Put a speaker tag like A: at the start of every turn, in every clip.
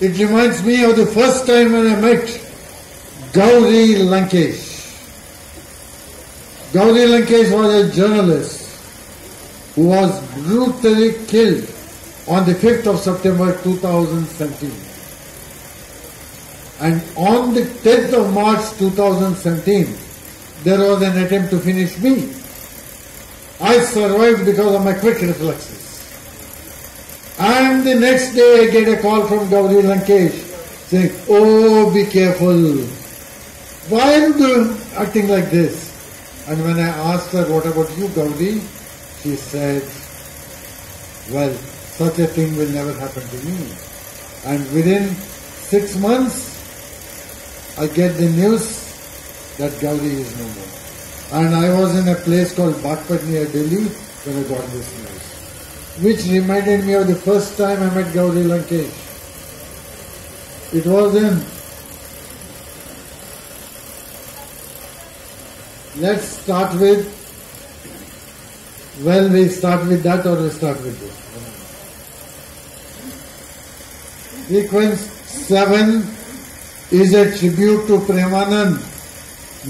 A: It reminds me of the first time when I met Gauri Lankesh. Gauri Lankesh was a journalist who was brutally killed on the 5th of September 2017. And on the 10th of March 2017, there was an attempt to finish me. I survived because of my quick reflexes. And the next day I get a call from Gauri Lankesh saying, "Oh, be careful. Why are you acting like this?" And when I asked her, "What about you, Gauri?" she said, "Well, such a thing will never happen to me." And within 6 months, I get the news that Gauri is no more. And I was in a place called Bagpat near Delhi when I got this news, which reminded me of the first time I met Gauri Lankesh. It was in, let's start with, well, we start with that or we start with this. Sequence 7 is a tribute to Premanand,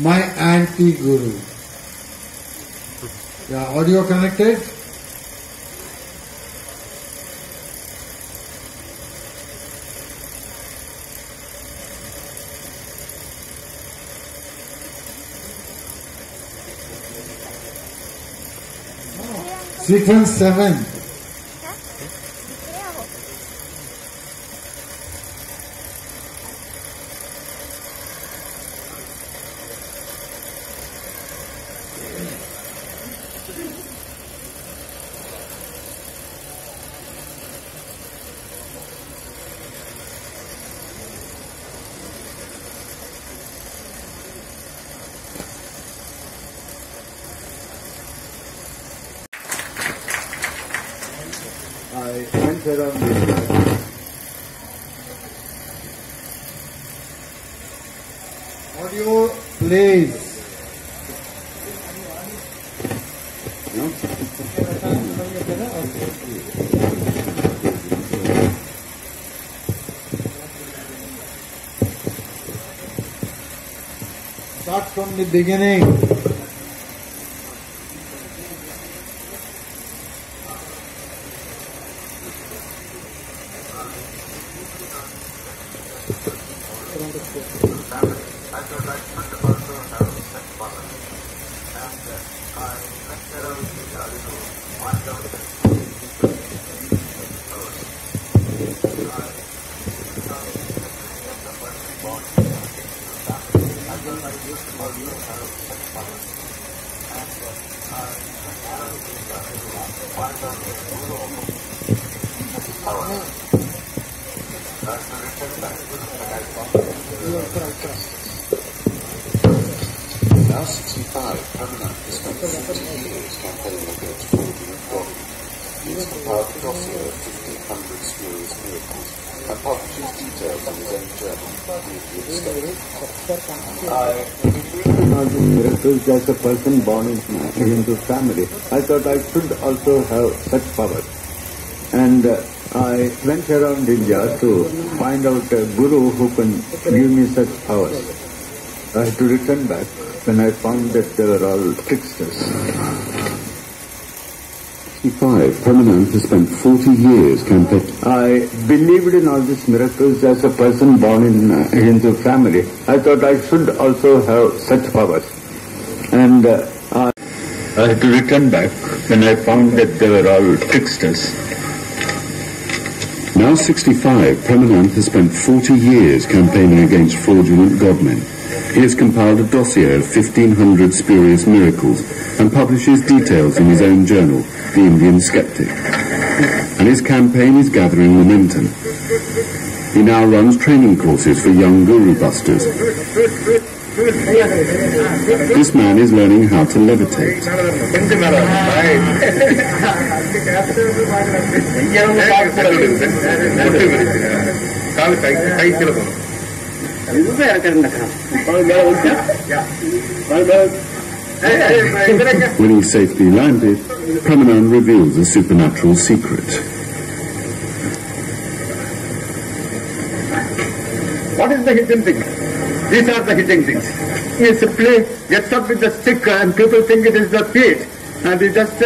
A: my anti-guru. Yeah, audio connected? Sequence 7. I went around this. Audio plays. Start from the beginning.
B: Now 65, Pramanand has spent 50 years campaigning against fraudulent body. He has compiled a dossier of 1,500 spurious miracles and publishes details in his own journal,
C: All these miracles as a person born in a Hindu family. I thought I should also have such powers. And I went around India to find out a guru who can give me such powers. I had to return back when I found that they were all tricksters.
B: 65, Pramanand has spent 40 years campaigning.
C: I believed in all these miracles as a person born in a Hindu family. I thought I should also have such powers. And I had to return back when I found that they were all tricksters.
B: Now 65, Pramanand has spent 40 years campaigning against fraudulent godmen. He has compiled a dossier of 1,500 spurious miracles and publishes details in his own journal, The Indian Skeptic. And his campaign is gathering momentum. He now runs training courses for young guru busters. This man is learning how to levitate. When he safely landed, Pramanand reveals a supernatural secret.
C: What is the hidden thing? These are the hidden things. He simply gets up with the stick and people think it is the feet, and he just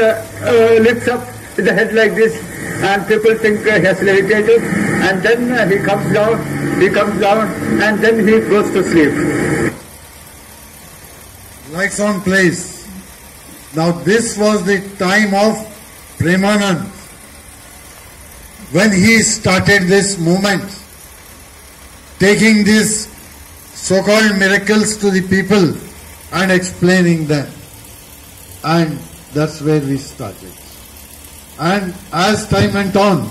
C: lifts up with the head like this, and people think he has levitated, and then he comes down, and then he goes to sleep.
A: Lights on, please. Now this was the time of Premanand, when he started this movement, taking these so-called miracles to the people and explaining them. And that's where we started. And as time went on,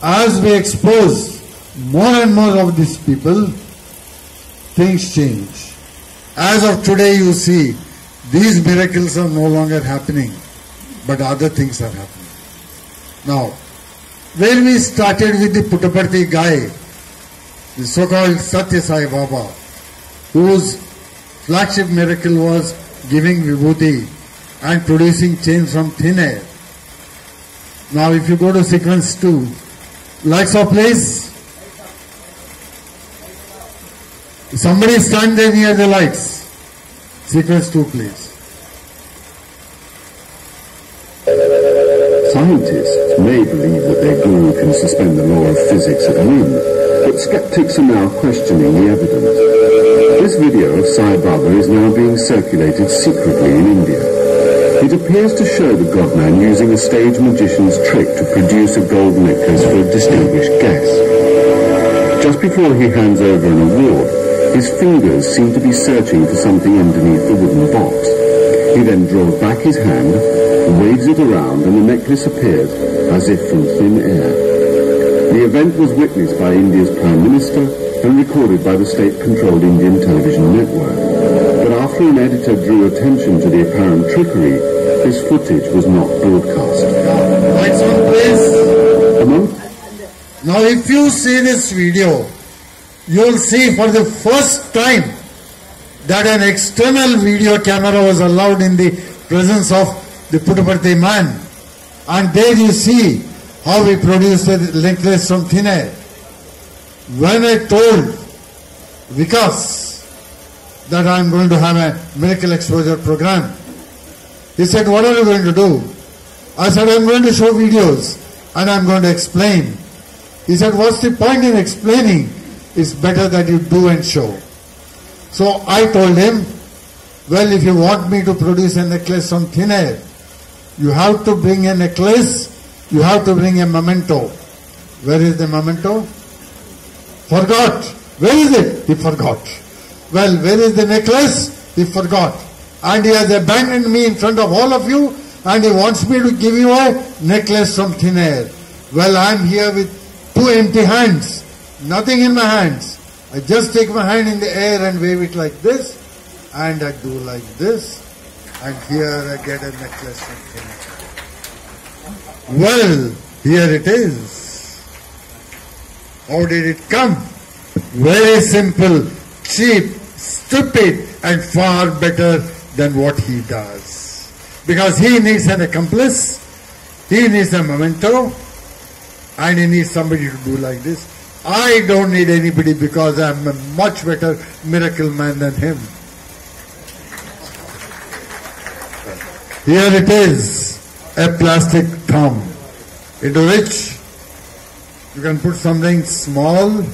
A: as we expose more and more of these people, things change. As of today, you see, these miracles are no longer happening, but other things are happening. Now, when we started with the Puttaparthi guy, the so-called Satya Sai Baba, whose flagship miracle was giving vibhuti and producing change from thin air. Now if you go to sequence 2, lights off please. Somebody stand there near the lights. Sequence 2 please.
B: Scientists may believe that their guru can suspend the law of physics at whim, but skeptics are now questioning the evidence. This video of Sai Baba is now being circulated secretly in India. It appears to show the godman using a stage magician's trick to produce a gold necklace for a distinguished guest. Just before he hands over an award, his fingers seem to be searching for something underneath the wooden box. He then draws back his hand, waves it around, and the necklace appears as if from thin air. The event was witnessed by India's Prime Minister and recorded by the state-controlled Indian television network. But after an editor drew attention to the apparent trickery, this footage was not broadcast.
A: Lights on please. Now if you see this video, you will see for the first time that an external video camera was allowed in the presence of the Puttaparthi man. And there you see how we produced a necklace from thin air. When I told Vikas that I am going to have a miracle exposure program, he said, what are you going to do? I said, I am going to show videos and I am going to explain. He said, what's the point in explaining? It's better that you do and show. So I told him, well, if you want me to produce a necklace from thin air, you have to bring a necklace, you have to bring a memento. Where is the memento? Forgot. Where is it? He forgot. Well, where is the necklace? He forgot. And he has abandoned me in front of all of you, and he wants me to give you a necklace from thin air. Well, I am here with 2 empty hands, nothing in my hands. I just take my hand in the air and wave it like this, and I do like this, and here I get a necklace from thin air. Well, here it is. How did it come? Very simple, cheap, stupid, and far better than what he does. Because he needs an accomplice, he needs a memento, and he needs somebody to do like this. I don't need anybody because I'm a much better miracle man than him. Here it is, a plastic thumb, into which you can put something small.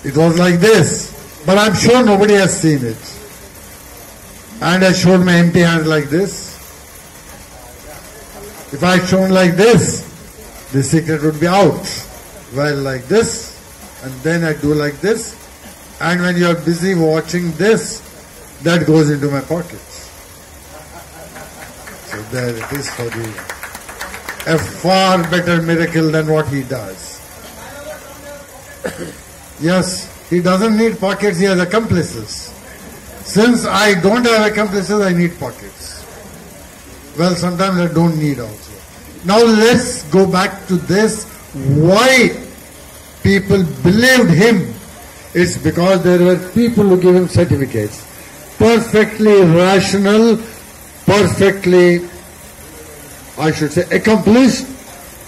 A: It was like this, but I'm sure nobody has seen it. And I showed my empty hand like this. If I shown like this, the secret would be out. Well, like this, and then I do like this, and when you are busy watching this, that goes into my pockets. So there it is for you. A far better miracle than what he does. Yes, he doesn't need pockets, he has accomplices. Since I don't have accomplices, I need pockets. Well, sometimes I don't need also. Now let's go back to this. Why people believed him? It's because there were people who gave him certificates. Perfectly rational, perfectly, I should say, accomplished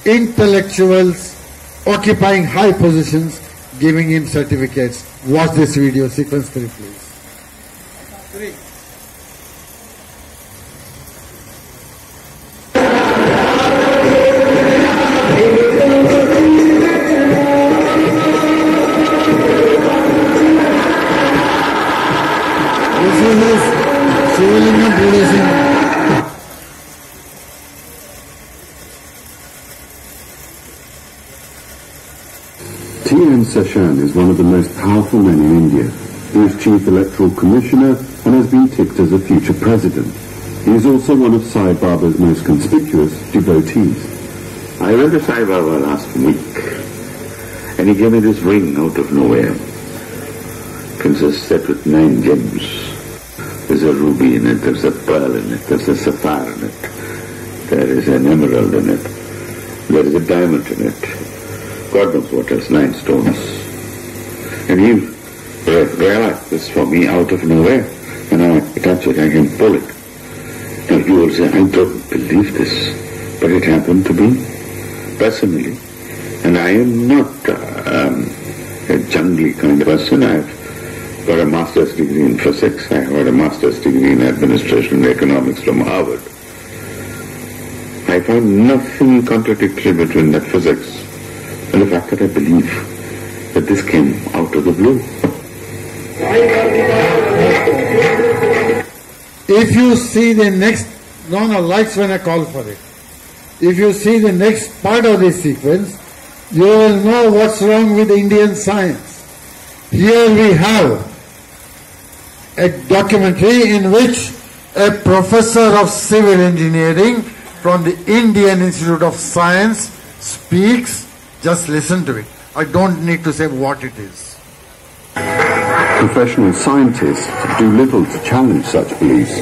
A: intellectuals occupying high positions, giving him certificates. Watch this video, sequence 3 please. 3.
B: T.N. Seshan is one of the most powerful men in India. He is Chief Electoral Commissioner and has been tipped as a future president. He is also one of Sai Baba's most conspicuous devotees.
D: I went to Sai Baba last week, and he gave me this ring out of nowhere. Princess set with 9 gems. There's a ruby in it, there's a pearl in it, there's a sapphire in it, there is an emerald in it, there is a diamond in it. God knows what else, 9 stones. And he realized this for me out of nowhere. And I touch it, I can pull it. Now you will say, I don't believe this. But it happened to be, personally. And I am not a jungly kind of person. I've got a master's degree in physics. I have got a master's degree in administration and economics from Harvard. I find nothing contradictory between that physics and the fact that I believe that this came out of the blue.
A: If you see the next, no lights when I call for it. If you see the next part of this sequence, you will know what's wrong with Indian science. Here we have a documentary in which a professor of civil engineering from the Indian Institute of Science speaks. Just listen to it. I don't need to say what it is.
B: Professional scientists do little to challenge such beliefs.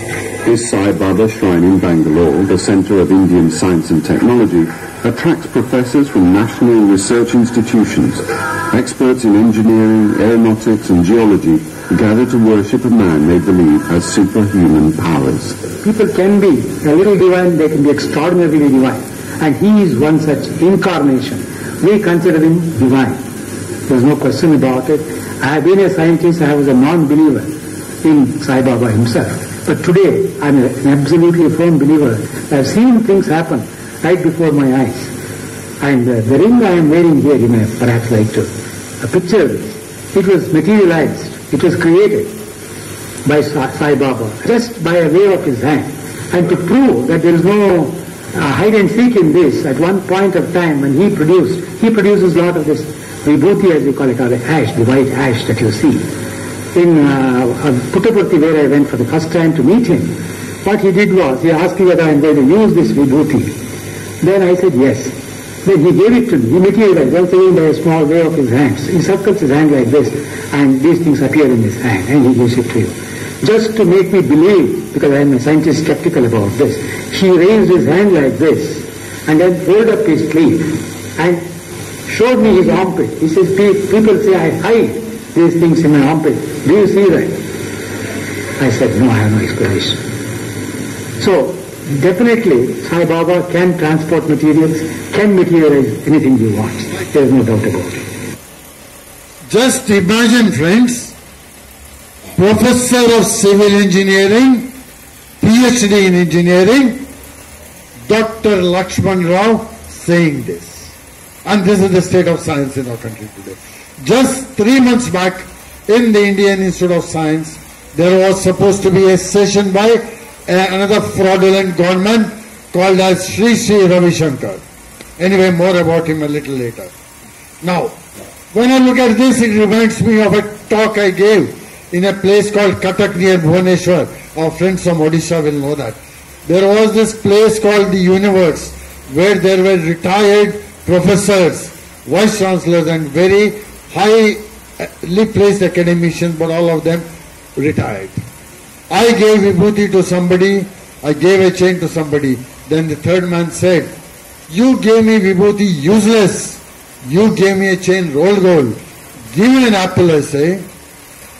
B: His Sai Baba Shrine in Bangalore, the centre of Indian science and technology, attracts professors from national research institutions. Experts in engineering, aeronautics and geology gather to worship a man they believe has superhuman powers.
E: People can be a little divine, they can be extraordinarily divine. And he is one such incarnation. We consider him divine. There's no question about it. I have been a scientist, I was a non-believer in Sai Baba himself. But today, I'm an absolutely firm believer. I've seen things happen right before my eyes. And the ring I am wearing here, you may perhaps like to picture this. It was materialized, it was created by Sai Baba, just by a wave of his hand. And to prove that there is no hide and seek in this, at one point of time when he produces a lot of this vibhuti, as we call it, or the ash, the white ash that you see. In Puttaparthi, where I went for the first time to meet him, what he did was, he asked me whether I am going to use this vibhuti. Then I said yes. Then he gave it to me. He materialized, once again by a small wave of his hands. He circles his hand like this, and these things appear in his hand, and he gives it to you. Just to make me believe, because I am a scientist skeptical about this, he raised his hand like this, and then rolled up his sleeve, and showed me his armpit. He says, people say I hide these things in my armpit. Do you see that? I said, no, I have no explanation. So, definitely, Sai Baba can transport materials, can materialize anything you want. There is no doubt about it.
A: Just imagine, friends, Professor of Civil Engineering, PhD in Engineering, Dr. Lakshman Rao saying this. And this is the state of science in our country today. Just 3 months back, in the Indian Institute of Science, there was supposed to be a session by another fraudulent government called as Sri Ravi Shankar. Anyway, more about him a little later. Now, when I look at this, it reminds me of a talk I gave in a place called Cuttack near Bhubaneswar. Our friends from Odisha will know that. There was this place called the Universe, where there were retired professors, vice chancellors and very highly placed academicians, but all of them retired. I gave vibhuti to somebody, I gave a chain to somebody. Then the third man said, you gave me vibhuti useless, you gave me a chain rolled gold. Give me an apple, I say.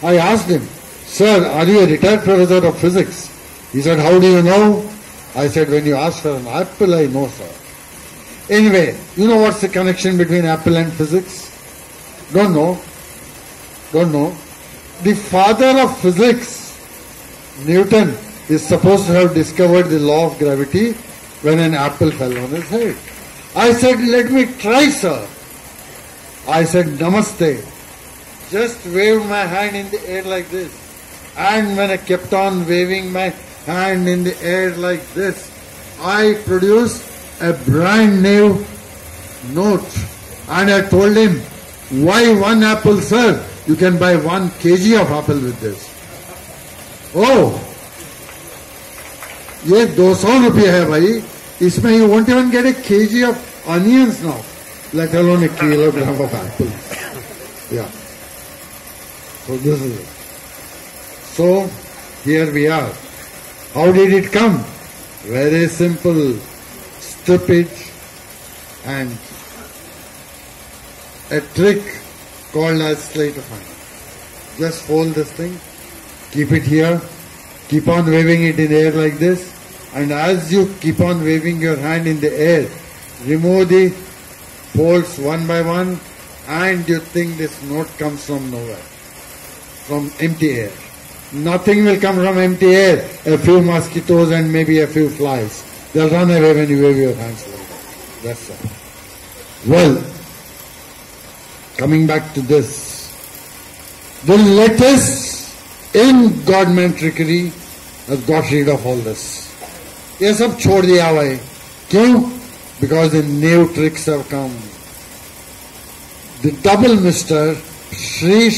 A: I asked him, sir, are you a retired professor of physics? He said, how do you know? I said, when you ask for an apple, I know, sir. Anyway, you know what's the connection between apple and physics? Don't know. The father of physics, Newton, is supposed to have discovered the law of gravity when an apple fell on his head. I said, let me try, sir. I said, namaste. Just waved my hand in the air like this. And when I kept on waving my hand in the air like this, I produced a brand new note. And I told him, why one apple, sir? You can buy 1 kg of apple with this. Oh, ये 200 रुपये है भाई. इसमें you won't even get a kg of onions now, let alone a kilogram of apples. Yeah. So this is it. So here we are. How did it come? Very simple, stupid, and a trick called as sleight of hand. Just fold this thing, keep it here, keep on waving it in the air like this, and as you keep on waving your hand in the air, remove the folds one by one, and you think this note comes from nowhere, from empty air. Nothing will come from empty air. A few mosquitoes and maybe a few flies. They'll run away when you wave your hands like that. That's all. Well, coming back to this, the latest in government trickery has got rid of all this. ये सब छोड़ दिया हुआ है. क्यों? Because the new tricks have come. The double Mr. Sri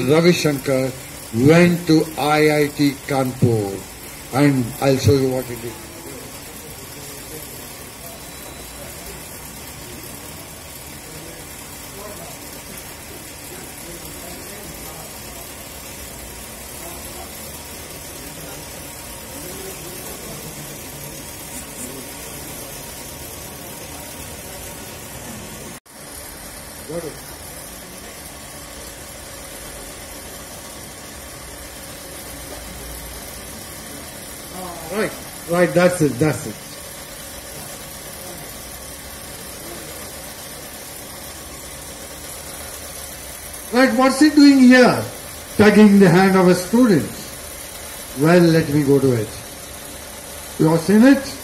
A: Ravi Shankar went to IIT Kanpur, and I'll show you what he did. Got it. Right, that's it. Right, what's he doing here? Tugging the hand of a student. Well, let me go to it. You have seen it?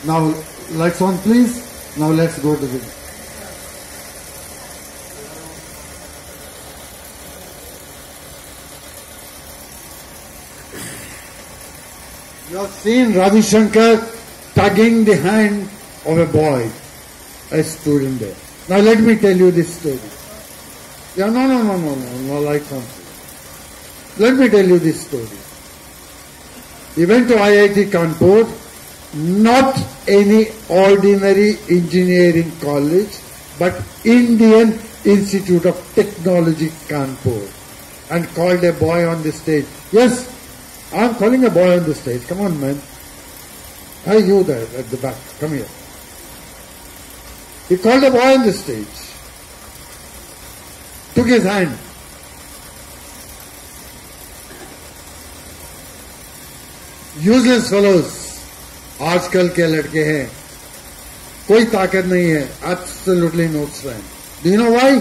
A: Now, lights on please. Now let's go to the... You have seen Ravi Shankar tugging the hand of a boy, a student there. Now let me tell you this story. Yeah, no, like something. Let me tell you this story. He went to IIT Kanpur, not any ordinary engineering college, but Indian Institute of Technology Kanpur, and called a boy on the stage. Yes, I'm calling a boy on the stage. Come on, man. Hey, you there at the back. Come here. He called a boy on the stage. Took his hand. Useless fellows. आजकल के लड़के हैं. कोई ताकत नहीं है. Absolutely no strength. Do you know why?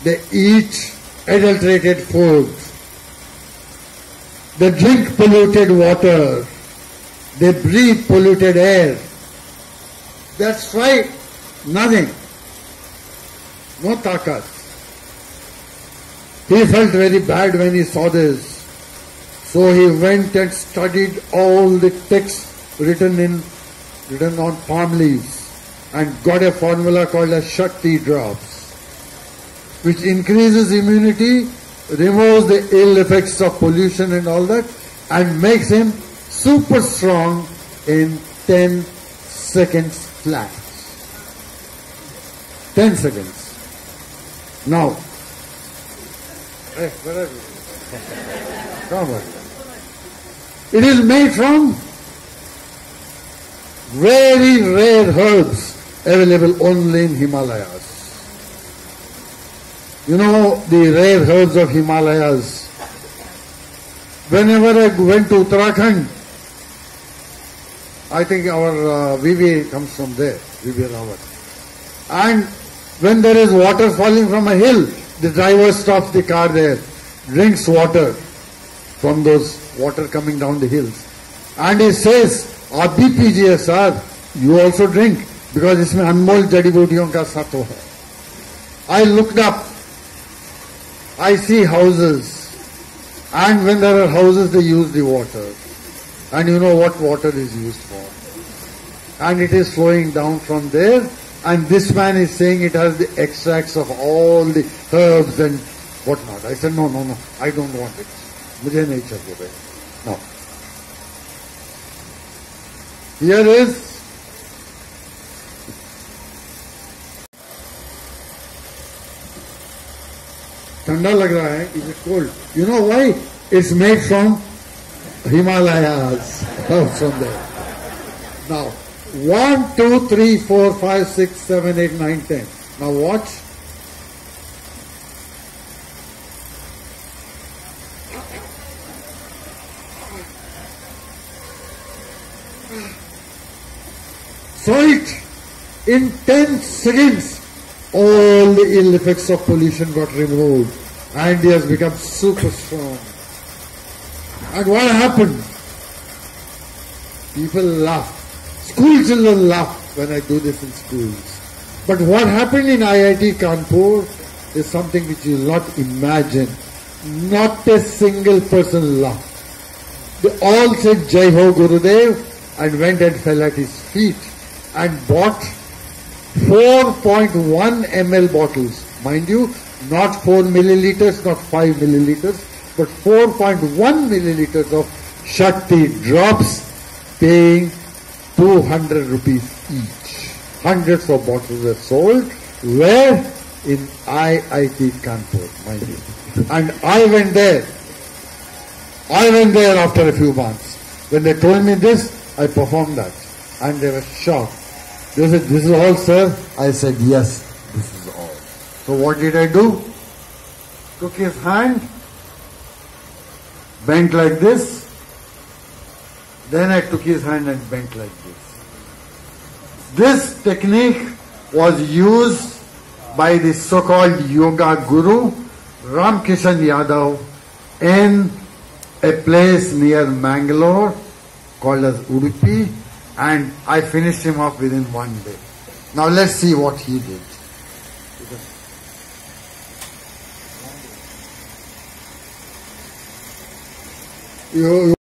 A: They eat adulterated food. They drink polluted water. They breathe polluted air. That's right. Nothing. No takat. He felt very bad when he saw this. So he went and studied all the texts written on palm leaves and got a formula called as Shakti drops, which increases immunity, removes the ill effects of pollution and all that, and makes him super strong in 10 seconds flat. 10 seconds. Now, hey, where are you? Come on. It is made from very rare herbs available only in Himalayas. You know the rare herbs of Himalayas. Whenever I went to Uttarakhand, I think our VV comes from there. And when there is water falling from a hill, the driver stops the car there, drinks water from those water coming down the hills. And he says, आप भी पीजिए sir, you also drink, because इसमें अनमोल जड़ी बूटियों का सत्व है. I looked up, I see houses, and when there are houses they use the water. And you know what water is used for. And it is flowing down from there, and this man is saying it has the extracts of all the herbs and whatnot. I said, no, I don't want it. मुझे नहीं चाहिए भाई. No. Here is ठंडा लग रहा है. Is it cold? You know why? It's made from Himalayas. From there. Now, 1, 2, 3, 4, 5, 6, 7, 8, 9, 10. Now watch. So in 10 seconds, all the ill effects of pollution got removed and he has become super strong. And what happened? People laugh. School children laugh when I do this in schools. But what happened in IIT Kanpur is something which you will not imagine. Not a single person laughed. They all said Jai Ho Gurudev and went and fell at his feet and bought 4.1 ml bottles. Mind you, not 4 milliliters, not 5 milliliters, but 4.1 milliliters of Shakti drops, paying 200 rupees each. Hundreds of bottles were sold. Where? In IIT Kanpur, mind you. And I went there. I went there after a few months. When they told me this, I performed that. And they were shocked. They said, this is all, sir? I said, yes, this is all. So what did I do? Took his hand, bent like this. Then I took his hand and bent like this. This technique was used by the so-called yoga guru Ram Kishan Yadav in a place near Mangalore called as Udupi, and I finished him off within one day. Now let's see what he did. You